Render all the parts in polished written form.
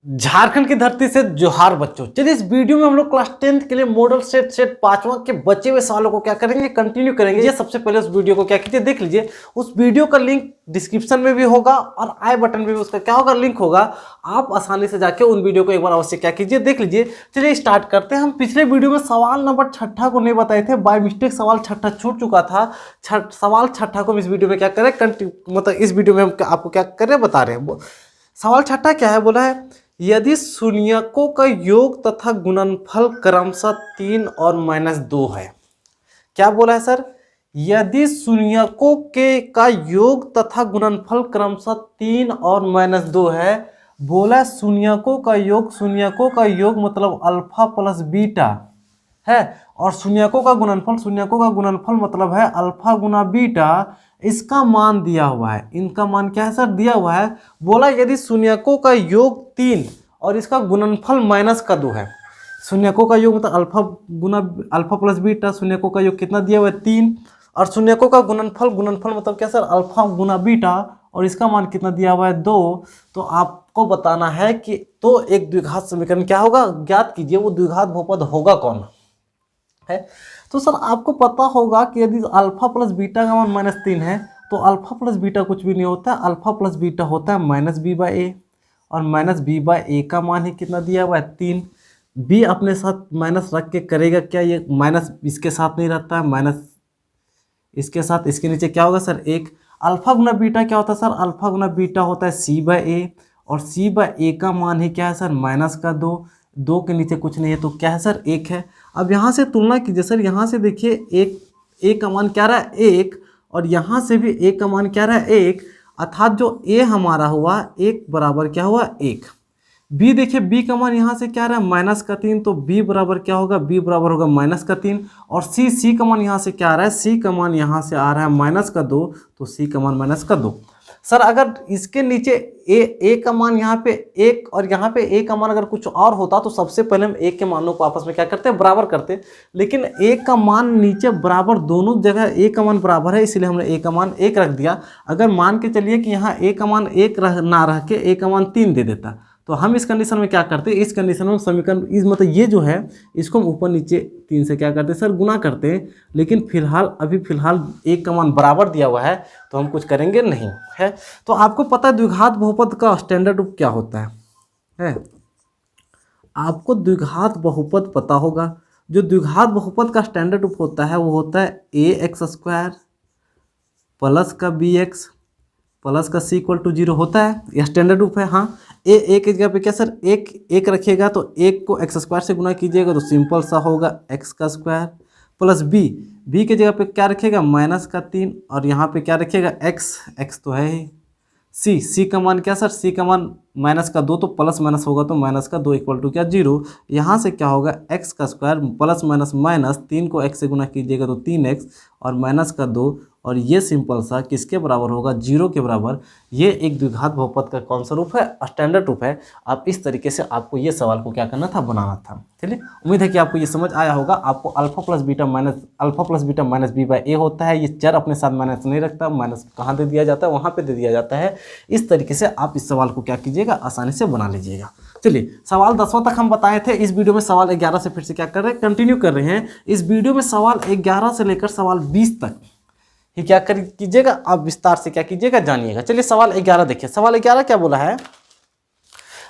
झारखंड की धरती से जोहार बच्चों। चलिए इस वीडियो में हम लोग क्लास 10th के लिए मॉडल सेट 5वां के बचे हुए सवालों को क्या करेंगे, कंटिन्यू करेंगे। ये सबसे पहले उस वीडियो को क्या कीजिए, देख लीजिए। उस वीडियो का लिंक डिस्क्रिप्शन में भी होगा और आई बटन में भी उसका क्या होगा, लिंक होगा। आप आसानी से जाके उन वीडियो को एक बार अवश्य क्या कीजिए, देख लीजिए। चलिए स्टार्ट करते हैं। हम पिछले वीडियो में सवाल नंबर 6 को नहीं बताए थे, बाय मिस्टेक सवाल 6 छूट चुका था। सवाल 6 को हम इस वीडियो में क्या करें, मतलब इस वीडियो में हम आपको क्या करें बता रहे हैं। सवाल 6 क्या है, बोला है यदि शून्यकों का योग तथा गुणनफल क्रमशः 3 और -2 है। क्या बोला है सर, यदि शून्यकों के का योग तथा गुणनफल क्रमशः 3 और -2 है। बोला शून्यकों का योग मतलब अल्फा प्लस बीटा है, और शून्यकों का गुणनफल मतलब है अल्फा गुना बीटा। इसका मान दिया हुआ है, इनका मान क्या है सर, दिया हुआ है। बोला यदि शून्यकों का योग 3 और इसका गुणनफल -2 है। शून्यकों का योग मतलब अल्फा प्लस बीटा, शून्यकों का योग कितना दिया हुआ है 3, और शून्यकों का गुणनफल मतलब क्या सर, अल्फा गुना बीटा, और इसका मान कितना दिया हुआ है 2। तो आपको बताना है कि तो एक द्विघात समीकरण क्या होगा, ज्ञात कीजिए वो द्विघात बहुपद होगा कौन है। तो सर आपको पता होगा कि यदि अल्फा प्लस बीटा का मान -3 है तो अल्फा प्लस बीटा कुछ भी नहीं होता है, अल्फा प्लस बीटा होता है -b/a, और -b/a का मान ही कितना दिया हुआ है 3। b अपने साथ माइनस रख के करेगा क्या, ये माइनस इसके साथ नहीं रहता है, माइनस इसके साथ, इसके नीचे क्या होगा सर 1। अल्फा गुना बीटा क्या होता है सर, अल्फा गुना बीटा होता है c/a, और c/a का मान ही क्या है सर -2। 2 के नीचे कुछ नहीं है तो क्या है सर 1 है। अब यहाँ से तुलना कीजिए सर, यहाँ से देखिए a का मान क्या रहा है 1, और यहाँ से भी a का मान क्या रहा है 1, अर्थात जो a हमारा हुआ 1 बराबर क्या हुआ 1। b देखिए, b का मान यहाँ से क्या रहा है -3, तो b बराबर क्या होगा, b बराबर होगा -3। और c का मान यहाँ से क्या आ रहा है, c का मान यहाँ से आ रहा है -2, तो c का मान -2। सर अगर इसके नीचे a का मान यहाँ पे 1 और यहाँ पे a का मान अगर कुछ और होता तो सबसे पहले हम a के मानों को आपस में क्या करते हैं, बराबर करते। लेकिन a का मान नीचे बराबर, दोनों जगह a का मान बराबर है, इसलिए हमने a का मान 1 रख दिया। अगर मान के चलिए कि यहाँ a का मान 1 ना रह के a का मान 3 दे देता, तो हम इस कंडीशन में क्या करते हैं, इस कंडीशन में समीकरण इस मतलब ये जो है इसको हम ऊपर नीचे 3 से क्या करते हैं सर, गुना करते हैं। लेकिन अभी फिलहाल 1 का मान बराबर दिया हुआ है तो हम कुछ करेंगे नहीं है। तो आपको पता है द्विघात बहुपद का स्टैंडर्ड रूप क्या होता है? आपको द्विघात बहुपद पता होगा। जो द्विघात बहुपद का स्टैंडर्ड रूप होता है वो होता है ax² प्लस का bx प्लस का c = 0 होता है, यह स्टैंडर्ड रूप है। हाँ, a की जगह पे क्या सर, एक रखिएगा तो 1 को x² से गुना कीजिएगा तो सिंपल सा होगा x² प्लस b की जगह पे क्या रखिएगा -3, और यहाँ पे क्या रखिएगा x तो है ही। c का मान क्या सर, c का मान -2, तो प्लस माइनस होगा तो -2 = क्या 0। यहाँ से क्या होगा x² प्लस माइनस 3 को x से गुना कीजिएगा तो 3x, और -2, और ये सिंपल सा किसके बराबर होगा, 0 के बराबर। ये एक द्विघात बहुपद का कौन सा रूप है, स्टैंडर्ड रूप है। आप इस तरीके से आपको ये सवाल को क्या करना था, बनाना था। चलिए उम्मीद है कि आपको ये समझ आया होगा। आपको अल्फा प्लस बीटा -b/a होता है। ये चर अपने साथ माइनस नहीं रखता, माइनस कहाँ दे दिया जाता है, वहाँ पे दे दिया जाता है। इस तरीके से आप इस सवाल को क्या कीजिएगा, आसानी से बना लीजिएगा। चलिए सवाल 10वां तक हम बताए थे। इस वीडियो में सवाल 11 से फिर से क्या कर रहे हैं, कंटिन्यू कर रहे हैं। इस वीडियो में सवाल 11 से लेकर सवाल 20 तक ही क्या कीजिएगा, आप विस्तार से क्या कीजिएगा, जानिएगा। चलिए सवाल 11 देखिए। सवाल 11 क्या बोला है,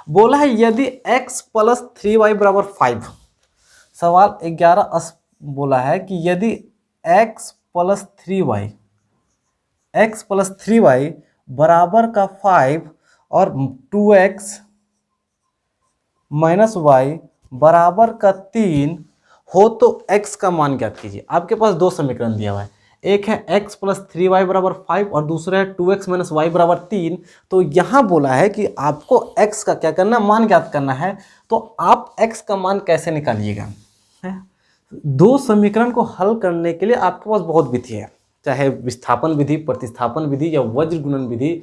बोला है यदि x + 3y = 5। सवाल 11 बोला है कि यदि x + 3y बराबर का 5 और 2x - y बराबर का 3 हो तो x का मान ज्ञात कीजिए। आपके पास 2 समीकरण दिया हुआ है, एक है x + 3y = 5 और दूसरा है 2x - y = 3। तो यहाँ बोला है कि आपको x का क्या करना, मान ज्ञात करना है। तो आप x का मान कैसे निकालिएगा, 2 समीकरण को हल करने के लिए आपके पास बहुत विधि है, चाहे विस्थापन विधि, प्रतिस्थापन विधि या वज्र गुणन विधि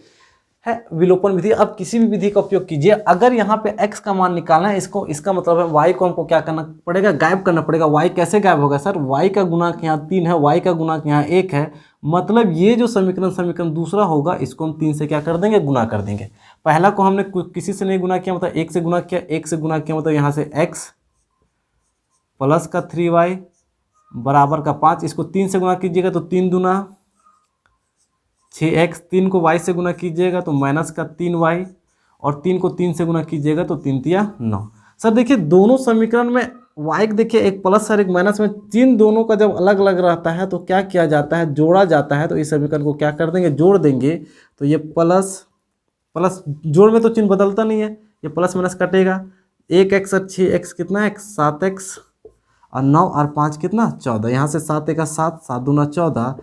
है, विलोपन विधि। आप किसी भी विधि का उपयोग कीजिए। अगर यहाँ पे x का मान निकालना है, इसका मतलब है y को हमको क्या करना पड़ेगा, गायब करना पड़ेगा। y कैसे गायब होगा सर, y का गुणांक यहाँ 3 है, y का गुणांक यहाँ 1 है। मतलब ये जो समीकरण दूसरा होगा इसको हम 3 से क्या कर देंगे, गुना कर देंगे। पहला को हमने किसी से नहीं गुना किया, मतलब 1 से गुना किया, 1 से गुना किया मतलब यहाँ से x प्लस का 3y बराबर का 5। इसको 3 से गुना कीजिएगा तो 3 दूना 6x, 3 को y से गुना कीजिएगा तो माइनस का 3y, और 3 को 3 से गुना कीजिएगा तो 3 तिया 9। सर देखिए दोनों समीकरण में y देखिए एक प्लस और एक माइनस में, चिन्ह दोनों का जब अलग अलग रहता है तो क्या किया जाता है, जोड़ा जाता है। तो इस समीकरण को क्या कर देंगे, जोड़ देंगे। तो ये प्लस प्लस जोड़ में तो चिन्ह बदलता नहीं है, ये प्लस माइनस कटेगा। 1x और 6x कितना है, 7x, और 9 और 5 कितना 14। यहाँ से 7 एक 7, 7 दूना 14,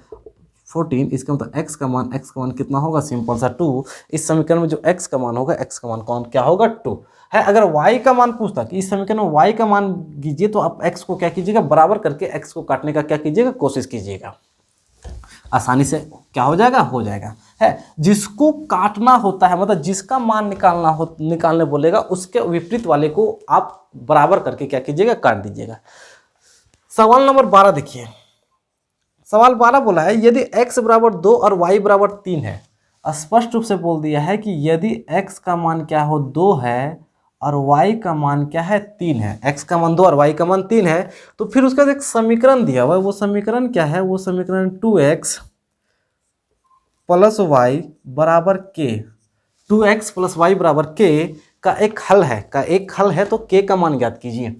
14। इसका मतलब x का मान कितना होगा, सिंपल सा 2। इस समीकरण में जो x का मान होगा, x का मान कौन क्या होगा 2 है। अगर y का मान पूछता कि इस समीकरण में y का मान कीजिए तो आप x को क्या कीजिएगा, बराबर करके x को काटने का क्या कीजिएगा, कोशिश कीजिएगा। आसानी से क्या हो जाएगा, हो जाएगा है। जिसको काटना होता है मतलब जिसका मान निकालने बोलेगा उसके विपरीत वाले को आप बराबर करके क्या कीजिएगा, काट दीजिएगा। सवाल नंबर 12 देखिए, सवाल 12 बोला है यदि x बराबर 2 और y बराबर 3 है। स्पष्ट रूप से बोल दिया है कि यदि x का मान क्या हो 2 है और y का मान क्या है 3 है, x का मान 2 और y का मान 3 है, तो फिर उसका एक समीकरण दिया हुआ है। वो समीकरण क्या है, वो समीकरण 2x प्लस y बराबर k, 2x प्लस y बराबर k का एक हल है। तो k का मान ज्ञात कीजिए।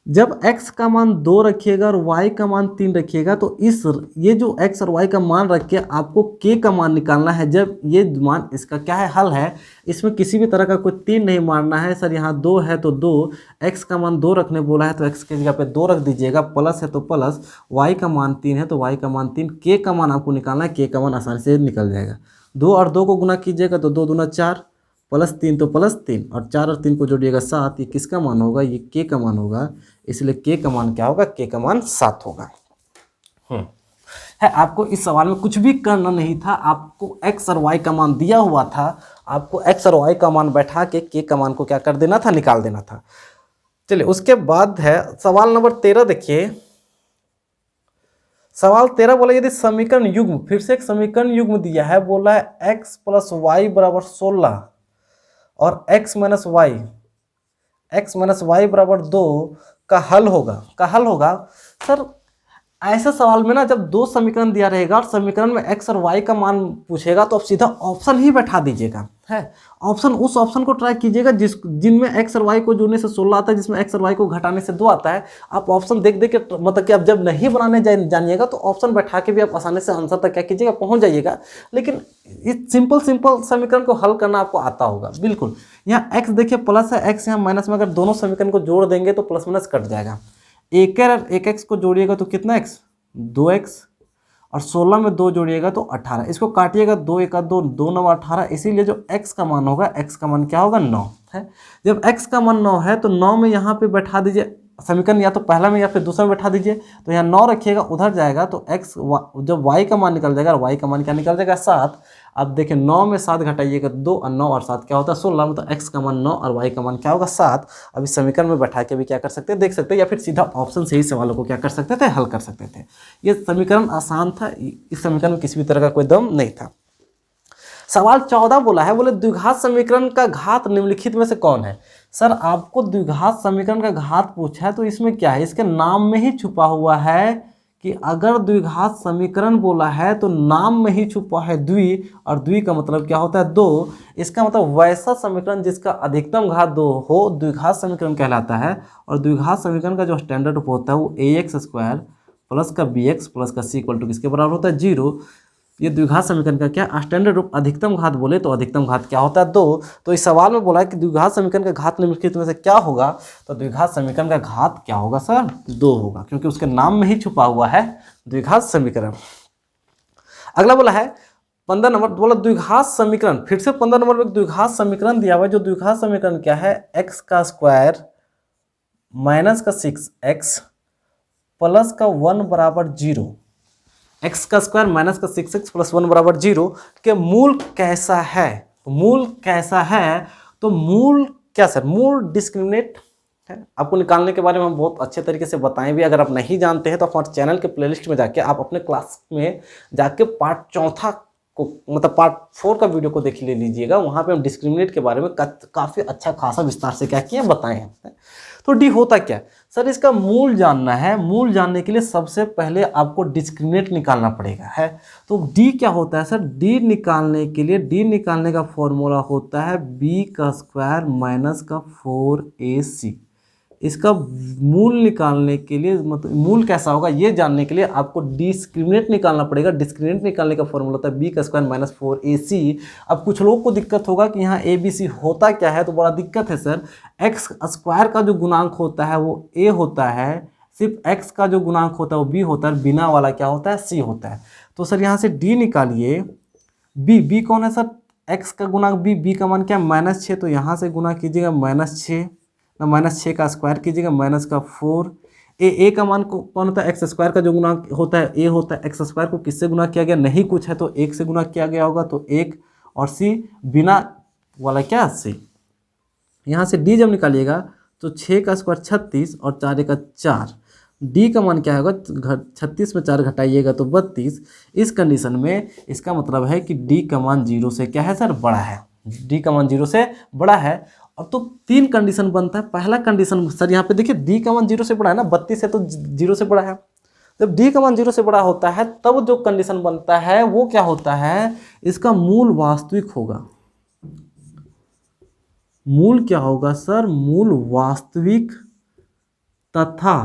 जब x का मान 2 रखिएगा और y का मान 3 रखिएगा तो ये जो x और y का मान रख के आपको k का मान निकालना है। जब ये मान इसका क्या है, हल है, इसमें किसी भी तरह का कोई 3 नहीं मारना है। सर यहाँ 2 है तो 2, x का मान 2 रखने बोला है तो x की जगह पे 2 रख दीजिएगा, प्लस है तो प्लस, y का मान 3 है तो y का मान 3, k का मान आपको निकालना है, k का मान आसानी से निकल जाएगा। 2 और 2 को गुना कीजिएगा तो 2 दूना 4, प्लस 3 तो प्लस 3, और 4 और 3 को जोड़िएगा 7। ये किसका मान होगा, ये k का मान होगा, इसलिए k का मान क्या होगा, k का मान 7 होगा। है, आपको इस सवाल में कुछ भी करना नहीं था, आपको x और y का मान दिया हुआ था, आपको x और y का मान बैठा के k का मान को क्या कर देना था, निकाल देना था। चलिए उसके बाद है सवाल नंबर 13 देखिए। सवाल 13 बोला यदि समीकरण युग्म, फिर से एक समीकरण युग्म दिया है, बोला है x प्लस वाई बराबर 16 और x माइनस वाई बराबर 2 का हल होगा। सर ऐसे सवाल में ना जब 2 समीकरण दिया रहेगा और समीकरण में x और y का मान पूछेगा तो आप सीधा ऑप्शन ही बैठा दीजिएगा। है, उस ऑप्शन को ट्राई कीजिएगा जिनमें x और y को जोड़ने से 16 आता है, जिसमें x और y को घटाने से 2 आता है। आप ऑप्शन देख के मतलब कि आप जब नहीं बनाने जानिएगा तो ऑप्शन बैठा के भी आप आसानी से आंसर तक क्या कीजिएगा, पहुंच जाइएगा। लेकिन इस सिंपल समीकरण को हल करना आपको आता होगा बिल्कुल। यहाँ x देखिए प्लस है, x यहाँ माइनस में, अगर दोनों समीकरण को जोड़ देंगे तो प्लस माइनस कट जाएगा। एक x को जोड़िएगा तो कितना x, 2x, और 16 में 2 जोड़िएगा तो 18। इसको काटिएगा, 2 एक 2, 2 9 18, इसीलिए जो x का मान होगा, x का मान क्या होगा 9 है। जब x का मान 9 है तो 9 में यहाँ पे बैठा दीजिए समीकरण, या तो पहला में या फिर दूसरा में बैठा दीजिए। तो यहाँ 9 रखिएगा, उधर जाएगा तो जब y का मान निकल जाएगा, और y का मान क्या निकल जाएगा 7। अब देखिए 9 में 7 घटाइएगा 2, और 9 और 7 क्या होता है 16, मतलब x का मान 9 और y का मान क्या होगा 7। अब इस समीकरण में बैठा के भी क्या कर सकते हैं, देख सकते हैं, या फिर सीधा ऑप्शन से ही सवालों को क्या कर सकते थे, हल कर सकते थे। ये समीकरण आसान था, इस समीकरण में किसी भी तरह का कोई दम नहीं था। सवाल 14 बोला है, बोले द्विघात समीकरण का घात निम्नलिखित में से कौन है। सर आपको द्विघात समीकरण का घात पूछा है तो इसमें क्या है, इसके नाम में ही छुपा हुआ है कि अगर द्विघात समीकरण बोला है तो नाम में ही छुपा है द्वि, और द्वि का मतलब क्या होता है 2। इसका मतलब वैसा समीकरण जिसका अधिकतम घात 2 हो द्विघात समीकरण कहलाता है। और द्विघात समीकरण का जो स्टैंडर्ड रूप होता है वो ax² प्लस का bx प्लस का c इक्वल टू किसके बराबर होता है 0। ये द्विघात समीकरण का क्या स्टैंडर्ड रूप, अधिकतम घात बोले तो अधिकतम घात क्या होता है 2। तो इस सवाल में बोला है कि द्विघात समीकरण का घात निम्नलिखित में से क्या होगा, तो द्विघात समीकरण का घात क्या होगा सर 2 होगा, क्योंकि उसके नाम में ही छुपा हुआ है द्विघात समीकरण। अगला बोला है 15 नंबर, बोला द्विघात समीकरण, फिर से 15 नंबर में द्विघात समीकरण दिया हुआ है। जो द्विघात समीकरण क्या है, x² माइनस का 6x प्लस का 1 बराबर 0, x² माइनस का 6x प्लस 1 बराबर 0 के मूल कैसा है। तो मूल कैसा है, तो मूल क्या सर, मूल डिस्क्रिमिनेट है। आपको निकालने के बारे में हम बहुत अच्छे तरीके से बताएं भी, अगर आप नहीं जानते हैं तो हमारे चैनल के प्लेलिस्ट में जाके आप अपने क्लास में जाके पार्ट 4 को मतलब पार्ट 4 का वीडियो को देख ले लीजिएगा, वहाँ पे हम डिस्क्रिमिनेंट के बारे में काफ़ी अच्छा खासा विस्तार से क्या किया बताए हैं। तो डी होता क्या है सर, इसका मूल जानना है। मूल जानने के लिए सबसे पहले आपको डिस्क्रिमिनेंट निकालना पड़ेगा है। तो डी क्या होता है सर, डी निकालने के लिए डी निकालने का फॉर्मूला होता है बी का स्क्वायर माइनस का 4ac। इसका मूल निकालने के लिए मतलब मूल कैसा होगा ये जानने के लिए आपको डिस्क्रिमिनेंट निकालना पड़ेगा। डिस्क्रिमिनेंट निकालने का फॉर्मूला होता है बी का स्क्वायर माइनस 4ac। अब कुछ लोगों को दिक्कत होगा कि यहाँ ए बी सी होता क्या है, तो बड़ा दिक्कत है सर। एक्स स्क्वायर का जो गुणांक होता है वो ए होता है, सिर्फ एक्स का जो गुणांक होता है वो बी होता है, बिना वाला क्या होता है सी होता है। तो सर यहाँ से डी निकालिए, बी कौन है सर, एक्स का गुणांक बी का मान क्या है -6, तो यहाँ से गुणा कीजिएगा -6, -6 का स्क्वायर कीजिएगा माइनस का 4। ए का मान कौन होता है, एक्स स्क्वायर का जो गुणा होता है ए होता है। एक्स स्क्वायर को किससे गुणा किया गया, नहीं कुछ है तो 1 से गुणा किया गया होगा, तो 1 और सी बिना वाला क्या सी। यहाँ से डी जब निकालिएगा तो 6 का स्क्वायर 36 और 4 का 4। डी का मान क्या होगा, 36 में 4 घटाइएगा तो 32। इस कंडीशन में इसका मतलब है कि डी का मान 0 से क्या है सर, बड़ा है। डी का मान 0 से बड़ा है। अब तो 3 कंडीशन बनता है। पहला कंडीशन सर यहाँ पे देखिए डी का मान 0 से बड़ा है ना, 32 है तो 0 से बड़ा है। जब डी का मान 0 से बड़ा होता है तब जो कंडीशन बनता है वो क्या होता है, इसका मूल वास्तविक होगा। मूल क्या होगा सर, मूल वास्तविक तथा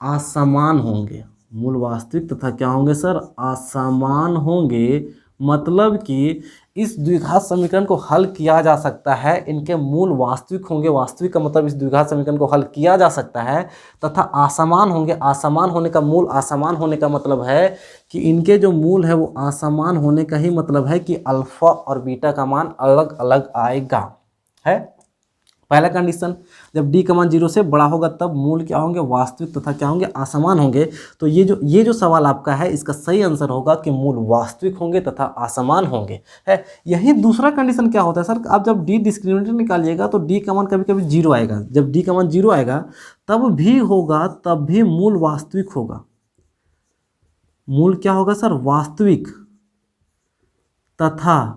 असमान होंगे। मूल वास्तविक तथा क्या होंगे सर, असमान होंगे। मतलब कि इस द्विघात समीकरण को हल किया जा सकता है, इनके मूल वास्तविक होंगे। वास्तविक का मतलब इस द्विघात समीकरण को हल किया जा सकता है, तथा असमान होंगे। असमान होने का मूल असमान होने का मतलब है कि इनके जो मूल है वो असमान होने का ही मतलब है कि अल्फा और बीटा का मान अलग अलग आएगा है। पहला कंडीशन, जब डी का मान 0 से बड़ा होगा तब मूल क्या होंगे, वास्तविक तथा क्या होंगे, असमान होंगे। तो ये जो सवाल आपका है इसका सही आंसर होगा कि मूल वास्तविक होंगे तथा असमान होंगे है। यही दूसरा कंडीशन क्या होता है सर, आप जब डी डिस्क्रिमिनेंट निकालिएगा तो डी का मान कभी कभी 0 आएगा। जब डी का मान 0 आएगा तब भी मूल वास्तविक होगा। मूल क्या होगा सर, वास्तविक तथा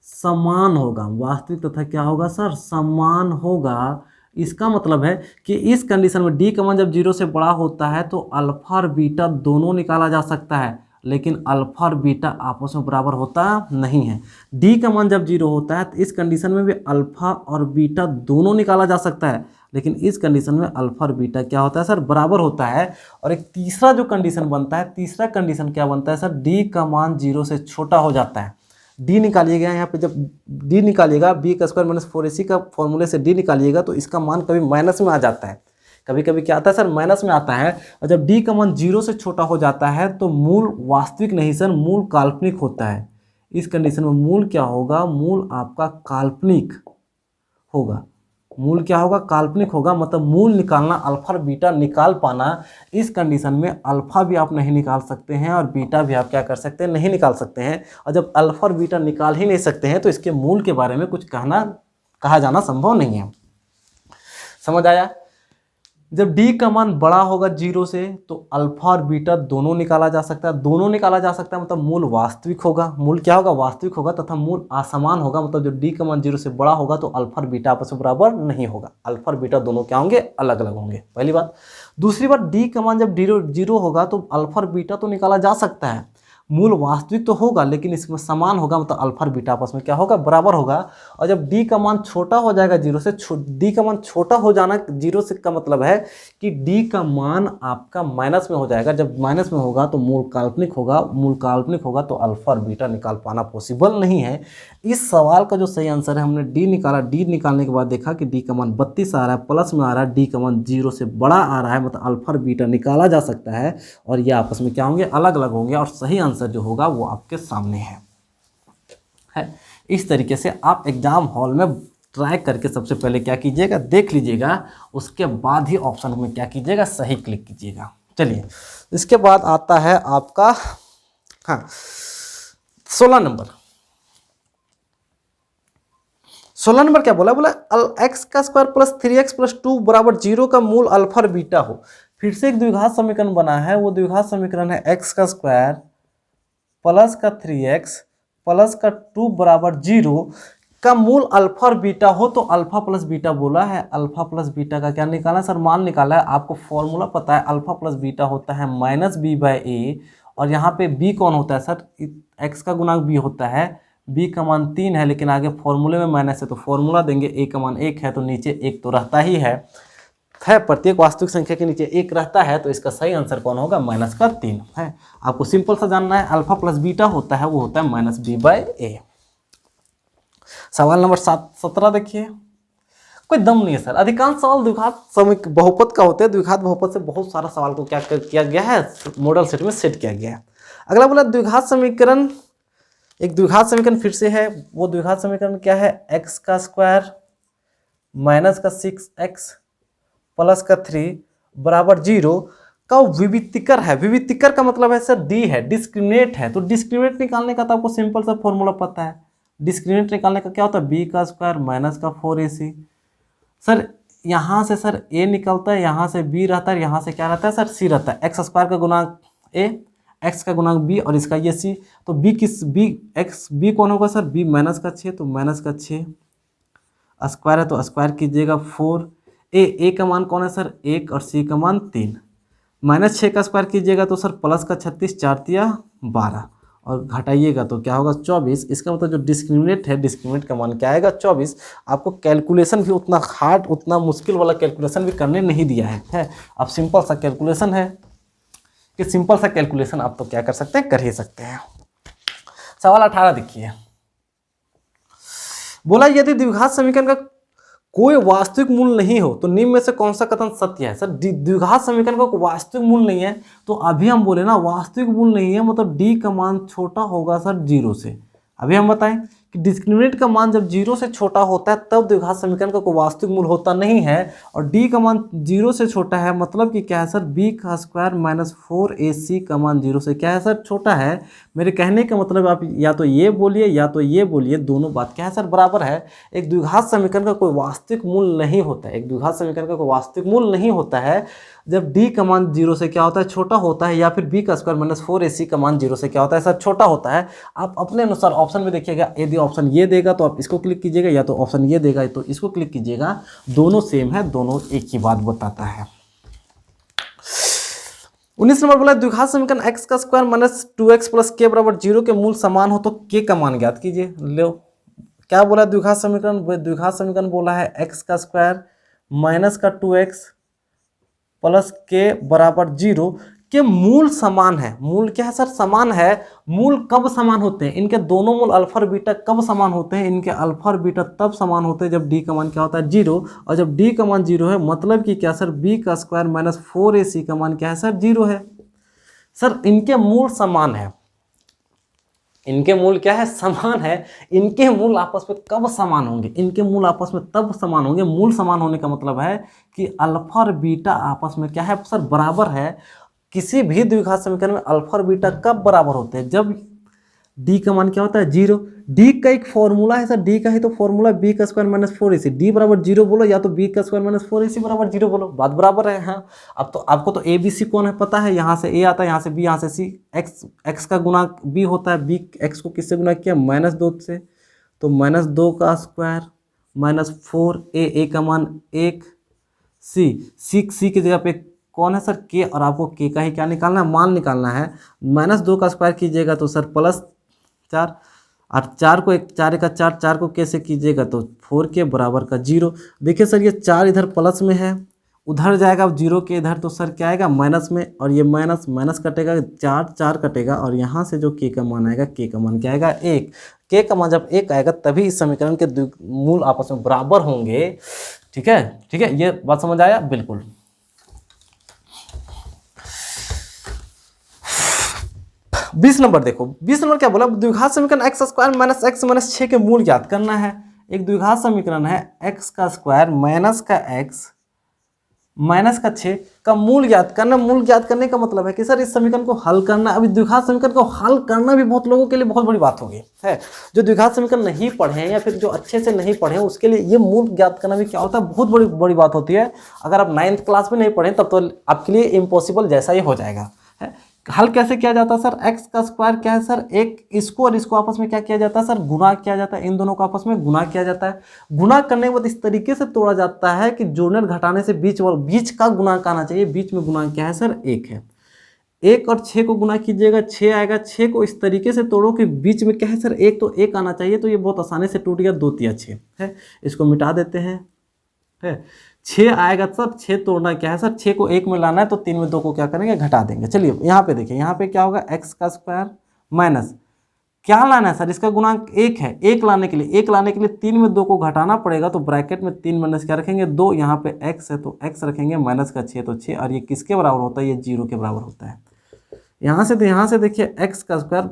समान होगा। वास्तविक तथा क्या होगा सर, समान होगा। इसका मतलब है कि इस कंडीशन में डी का मान जब 0 से बड़ा होता है तो अल्फा और बीटा दोनों निकाला जा सकता है, लेकिन अल्फा और बीटा आपस में बराबर होता नहीं है। डी का मान जब 0 होता है तो इस कंडीशन में भी अल्फा और बीटा दोनों निकाला जा सकता है, लेकिन इस कंडीशन में अल्फा और बीटा क्या होता है सर, बराबर होता है। और एक तीसरा जो कंडीशन बनता है, तीसरा कंडीशन क्या बनता है सर, डी का मान 0 से छोटा हो जाता है। डी निकालिएगा, यहाँ पे जब डी निकालिएगा बी का स्क्वायर माइनस 4ac का फॉर्मूले से डी निकालिएगा तो इसका मान कभी माइनस में आ जाता है, कभी कभी क्या आता है सर, माइनस में आता है। और जब डी का मान 0 से छोटा हो जाता है तो मूल वास्तविक नहीं सर, मूल काल्पनिक होता है। इस कंडीशन में मूल क्या होगा, मूल आपका काल्पनिक होगा। मूल क्या होगा, काल्पनिक होगा। मतलब मूल निकालना, अल्फा और बीटा निकाल पाना, इस कंडीशन में अल्फा भी आप नहीं निकाल सकते हैं और बीटा भी आप क्या कर सकते हैं, नहीं निकाल सकते हैं। और जब अल्फा और बीटा निकाल ही नहीं सकते हैं तो इसके मूल के बारे में कुछ कहा जाना संभव नहीं है। समझ आया। जब डी का मान बड़ा होगा 0 से तो अल्फा और बीटा दोनों निकाला जा सकता है। दोनों निकाला जा सकता है मतलब मूल वास्तविक होगा। मूल क्या होगा, वास्तविक होगा। तथा मूल असमान होगा, मतलब जब डी का मान 0 से बड़ा होगा तो अल्फा और बीटा आपस में बराबर नहीं होगा। अल्फा और बीटा दोनों क्या होंगे, अलग अलग होंगे, पहली बात। दूसरी बात, डी का मान जब 0 होगा तो अल्फा और बीटा तो निकाला जा सकता है, मूल वास्तविक तो होगा लेकिन इसमें समान होगा, मतलब अल्फा और बीटा आपस में क्या होगा, बराबर होगा। और जब डी का मान छोटा हो जाएगा 0 से, डी का मान छोटा हो जाना 0 से का मतलब है कि डी का मान आपका माइनस में हो जाएगा। जब माइनस में होगा तो मूल काल्पनिक होगा, मूल काल्पनिक होगा तो अल्फा और बीटा निकाल पाना पॉसिबल नहीं है। इस सवाल का जो सही आंसर है, हमने डी निकाला। डी निकालने के बाद देखा कि डी का मान 32 आ रहा है, प्लस में आ रहा है, डी का मान 0 से बड़ा आ रहा है, मतलब अल्फा और बीटा निकाला जा सकता है और ये आपस में क्या होंगे, अलग अलग होंगे। और सही आंसर जो होगा वो आपके सामने है। इस तरीके से आप एग्जाम हॉल में ट्राई करके सबसे पहले क्या कीजिएगा, देख लीजिएगा, उसके बाद ही ऑप्शन में क्या कीजिएगा, सही क्लिक कीजिएगा। चलिए, इसके बाद आता है आपका 16 नंबर। 16 नंबर क्या बोला x का स्क्वायर प्लस 3x प्लस 2 बराबर 0 का मूल अल्फा और बीटा हो। फिर से एक द्विघात समीकरण बना है, वो द्विघात समीकरण है x का स्क्वायर प्लस का 3x प्लस का 2 बराबर 0 का मूल अल्फा और बीटा हो तो अल्फा प्लस बीटा बोला है। अल्फा प्लस बीटा का क्या निकाला सर? मान निकाला है। आपको फॉर्मूला पता है, अल्फा प्लस बीटा होता है माइनस बी बाई ए, और यहाँ पे बी कौन होता है सर? एक्स का गुणांक बी होता है। बी का मान 3 है, लेकिन आगे फॉर्मूले में माइनस है तो फॉर्मूला देंगे, ए का मान 1 है तो नीचे 1 तो रहता ही है। प्रत्येक वास्तविक संख्या के नीचे 1 रहता है, तो इसका सही आंसर कौन होगा? माइनस का 3 है। आपको सिंपल सा जानना है, अल्फा प्लस बीटा होता है वो होता है माइनस बी बाई ए। सवाल नंबर 17 देखिए, कोई दम नहीं है सर। अधिकांश सवाल द्विघात समीकरण बहुपद का होते हैं। द्विघात बहुपद से बहुत सारा सवाल को क्या किया गया है? मॉडल सेट में सेट किया गया है। अगला बोला द्विघात समीकरण। एक द्विघात समीकरण फिर से है। वो द्विघात समीकरण क्या है? एक्स का स्क्वायर माइनस का 6x प्लस का 3 बराबर 0 का विवितिकर है। विवितिकर का मतलब है सर डी है, डिस्क्रिमिनेट है। तो डिस्क्रिमिनेट निकालने का तो आपको सिंपल सा फॉर्मूला पता है। डिस्क्रिमिनेट निकालने का क्या होता है? बी का स्क्वायर माइनस का 4ac। सर यहाँ से सर a निकलता है, यहाँ से b रहता है, यहाँ से क्या रहता है सर? c रहता है। एक्स स्क्वायर का गुणांक a, x का गुणांक b और इसका ये c। तो b किस b x b कौन होगा सर? b माइनस का 6, तो माइनस का 6 स्क्वायर है तो स्क्वायर कीजिएगा 4। a का मान कौन है सर? 1 और c का मान 3। माइनस 6 का स्क्वायर कीजिएगा तो सर प्लस का 36, 4 तिया 12 और घटाइएगा तो क्या होगा? 24। इसका मतलब जो डिस्क्रिमिनेट है, डिस्क्रिमिनेट का मान क्या आएगा? 24। आपको कैलकुलेशन भी उतना हार्ड, उतना मुश्किल वाला कैलकुलेशन भी करने नहीं दिया है। अब सिंपल सा कैलकुलेशन है कि सिंपल सा कैलकुलेशन आप तो क्या कर सकते हैं? कर ही सकते हैं। सवाल 18 देखिए, बोला यदि द्विघात समीकरण का कोई वास्तविक मूल नहीं हो तो निम्न में से कौन सा कथन सत्य है? सर द्विघात समीकरण का कोई वास्तविक मूल नहीं है तो अभी हम बोले ना वास्तविक मूल नहीं है मतलब डी का मान छोटा होगा सर 0 से। अभी हम बताएं कि डिस्क्रिमिनेट का मान जब 0 से छोटा होता है तब द्विघात समीकरण का कोई वास्तविक मूल होता नहीं है, और डी का मान 0 से छोटा है मतलब कि क्या है सर? बी का स्क्वायर माइनस 4ac का मान 0 से क्या है सर? छोटा है। मेरे कहने का मतलब आप या तो ये बोलिए या तो ये बोलिए, दोनों बात क्या है सर? बराबर है। एक द्विघात समीकरण का कोई वास्तविक मूल नहीं होता है। एक द्विघात समीकरण का कोई वास्तविक मूल नहीं होता है जब d का मान 0 से क्या होता है? छोटा होता है, या फिर b का स्क्वायर माइनस 4ac का मान 0 से क्या होता है सर? छोटा होता है। आप अपने अनुसार ऑप्शन में देखिएगा, यदि ऑप्शन ये देगा तो आप इसको क्लिक कीजिएगा, या तो ऑप्शन ये देगा तो इसको क्लिक कीजिएगा। दोनों सेम है, दोनों एक ही बात बताता है। 19 नंबर बोला द्विघात समीकरण x का square minus 2x plus k बराबर 0 के मूल समान हो तो k का मान ज्ञात कीजिए। लो क्या बोला द्विघात समीकरण? द्विघात समीकरण बोला है x का स्क्वायर माइनस का 2x प्लस k बराबर 0 के मूल समान है। मूल क्या है सर? समान है। मूल कब समान होते हैं? इनके दोनों मूल अल्फा और बीटा कब समान होते हैं? इनके अल्फा और बीटा तब समान होते हैं जब d का मान क्या होता है? 0। और जब d का मान 0 है मतलब कि क्या सर? b का स्क्वायर माइनस 4ac का मान क्या है सर? 0 है। सर इनके मूल समान है। इनके मूल क्या है? समान है। इनके मूल आपस में कब समान होंगे? इनके मूल आपस में तब समान होंगे। मूल समान होने का मतलब है कि अल्फा और बीटा आपस में क्या है सर? बराबर है। किसी भी द्विघात समीकरण में अल्फा और बीटा कब बराबर होते हैं? जब d का मान क्या होता है? 0। d का एक फॉर्मूला है सर, d का ही तो फॉर्मूला b का स्क्वायर माइनस 4ac। d बराबर 0 बोलो या तो b का स्क्वायर माइनस 4ac बराबर 0 बोलो, बात बराबर है। हाँ अब तो आपको तो a b c कौन है पता है। यहाँ से a आता है, यहाँ से b, यहाँ से c। x का गुणा b होता है। b x को किससे गुणा किया? माइनस 2 से, तो माइनस 2 का स्क्वायर माइनस 4a का मान 1, c की जगह पे कौन है सर? k, और आपको k का ही क्या निकालना है? मान निकालना है। माइनस 2 का स्क्वायर कीजिएगा तो सर प्लस 4, और 4 को 4 का 4, 4 को कैसे कीजिएगा तो 4 के बराबर का 0। देखिए सर ये 4 इधर प्लस में है, उधर जाएगा 0 के इधर तो सर क्या आएगा? माइनस में, और ये माइनस माइनस कटेगा, 4 4 कटेगा, और यहाँ से जो k का मान आएगा, k का मान क्या आएगा? 1। k का मान जब 1 आएगा तभी इस समीकरण के मूल आपस में बराबर होंगे। ठीक है, ठीक है, ये बात समझ आया? बिल्कुल। 20 नंबर देखो, 20 नंबर क्या बोला? द्विघात समीकरण x square minus x minus 6 के मूल ज्ञात करना है। एक द्विघात समीकरण है एक्स का स्क्वायर माइनस का एक्स माइनस का 6 का मूल ज्ञात करना। मूल ज्ञात करने का मतलब है कि सर इस समीकरण को हल करना। अभी द्विघात समीकरण को हल करना भी बहुत लोगों के लिए बहुत बड़ी बात होगी है। जो द्विघात समीकरण नहीं पढ़े हैं या फिर जो अच्छे से नहीं पढ़े हैं उसके लिए ये मूल ज्ञात करना भी क्या होता है? बहुत बड़ी बात होती है। अगर आप 9th क्लास में नहीं पढ़े तब तो आपके लिए इम्पॉसिबल जैसा ही हो जाएगा है। हल कैसे किया जाता है सर, एक्स का स्क्वायर क्या है सर, एक इसको और इसको आपस में क्या किया जाता है सर, गुना किया जाता है, इन दोनों को आपस में गुना किया जाता है। गुना करने के बाद इस तरीके से तोड़ा जाता है कि जोड़ने घटाने से बीच का गुणांक आना चाहिए। बीच में गुणांक क्या है सर, 1 है। 1 और 6 को गुना कीजिएगा, 6 आएगा। 6 को इस तरीके से तोड़ो कि बीच में क्या है सर, 1, तो 1 आना चाहिए। तो ये बहुत आसानी से टूट गया, 2 तिया 6 है। इसको मिटा देते हैं, है 6 आएगा सब। 6 तोड़ना क्या है सर, 6 को 1 में लाना है, तो 3 में 2 को क्या करेंगे, घटा देंगे। चलिए यहाँ पे देखिए, यहाँ पे क्या होगा, एक्स का स्क्वायर माइनस क्या लाना है सर, इसका गुणांक 1 है। 1 लाने के लिए 3 में 2 को घटाना पड़ेगा, तो ब्रैकेट में 3 माइनस क्या रखेंगे, 2। यहाँ पे x है तो x रखेंगे, माइनस का 6 तो 6, और ये किसके बराबर होता है, ये 0 के बराबर होता है। यहाँ से देखिए x का स्क्वायर,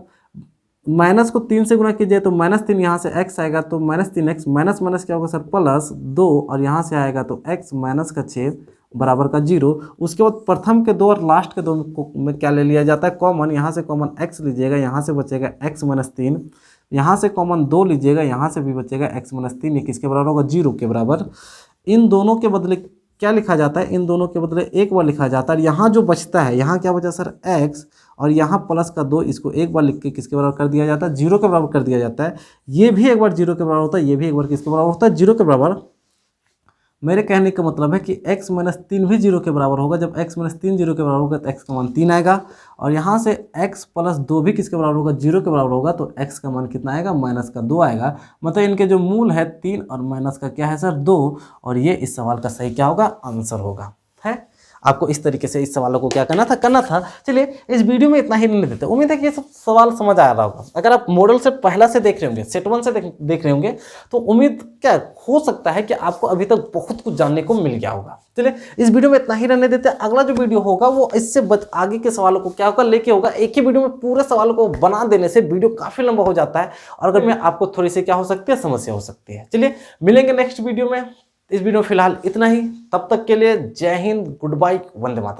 माइनस को 3 से गुना कीजिए तो -3, यहाँ से x आएगा तो -3x, माइनस माइनस क्या होगा सर, +2, और यहाँ से आएगा तो x माइनस का 6 बराबर का 0। उसके बाद प्रथम के 2 और लास्ट के 2 में क्या ले लिया जाता है, कॉमन। यहाँ से कॉमन x लीजिएगा, यहाँ से बचेगा x -3, यहाँ से कॉमन 2 लीजिएगा, यहाँ से भी बचेगा x -3। ये किसके बराबर होगा, 0 के बराबर। इन दोनों के बदले क्या लिखा जाता है, इन दोनों के बदले एक बार लिखा जाता है। यहाँ जो बचता है, यहाँ क्या बचा सर, x, और यहाँ प्लस का 2, इसको एक बार लिख के किसके बराबर कर दिया जाता है, 0 के बराबर कर दिया जाता है। ये भी एक बार 0 के बराबर होता है, ये भी एक बार किसके बराबर होता है, 0 के बराबर। मेरे कहने का मतलब है कि x -3 भी 0 के बराबर होगा। जब x -3 0 के बराबर होगा तो x का मान 3 आएगा, और यहाँ से x + 2 भी किसके बराबर होगा, 0 के बराबर होगा, तो x का मान कितना आएगा, -2 आएगा। मतलब इनके जो मूल है 3 और माइनस का क्या है सर, 2, और ये इस सवाल का सही क्या होगा, आंसर होगा। है आपको इस तरीके से इस सवालों को क्या करना था। चलिए इस वीडियो में इतना ही नहीं देते। उम्मीद है कि ये सब सवाल समझ आ रहा होगा। अगर आप मॉडल सेट पहला से देख रहे होंगे, सेट 1 से देख रहे होंगे, तो उम्मीद क्या हो सकता है कि आपको अभी तक बहुत कुछ जानने को मिल गया होगा। चलिए इस वीडियो में इतना ही रहने देते हैं। अगला जो वीडियो होगा वो इससे आगे के सवालों को क्या होगा, लेके होगा। एक ही वीडियो में पूरे सवालों को बना देने से वीडियो काफी लंबा हो जाता है, और अगर में आपको थोड़ी सी क्या हो सकती है, समस्या हो सकती है। चलिए मिलेंगे नेक्स्ट वीडियो में। इस वीडियो में फिलहाल इतना ही। तब तक के लिए जय हिंद, गुड बाय, वंदे मातरम।